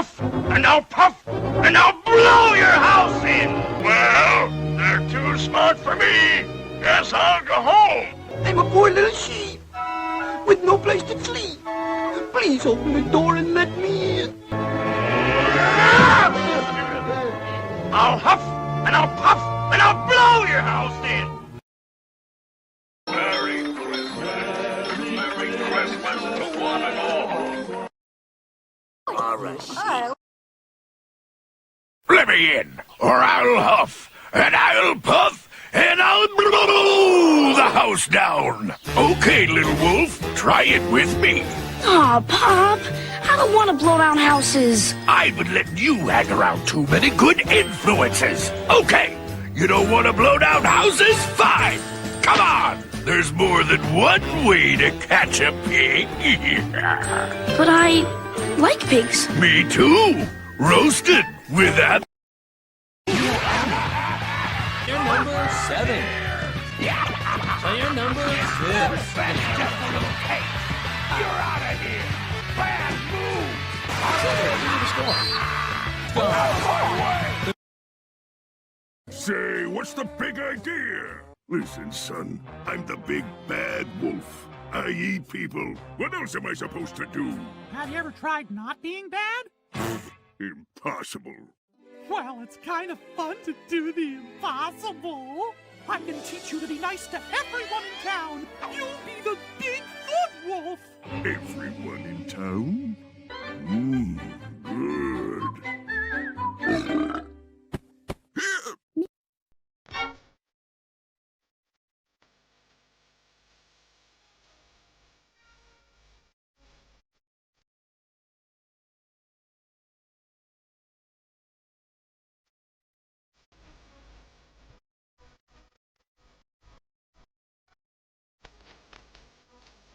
huff, and I'll puff, and I'll blow your house in! Well, they're too smart for me. Guess I'll go home. I'm a poor little sheep with no place to sleep. Please open the door and let me in. I'll huff, and I'll puff, and I'll blow your house in! Merry Christmas! Merry Christmas to one and all! All right. Let me in, or I'll huff, and I'll puff, and I'll blow the house down. Okay, little wolf, try it with me. Aw, Pop, I don't want to blow down houses. I would let you hang around too many good influences. Okay, you don't want to blow down houses? Fine. Come on. There's more than one way to catch a pig. But I like pigs. Me too. Roasted with that. You're number 7. So you're number 6. You're out of here. Bad move. Say, what's the big idea? Listen, son, I'm the big bad wolf. I eat people. What else am I supposed to do? Have you ever tried not being bad? Impossible. Well, it's kind of fun to do the impossible. I can teach you to be nice to everyone in town. You'll be the big good wolf. Everyone in town?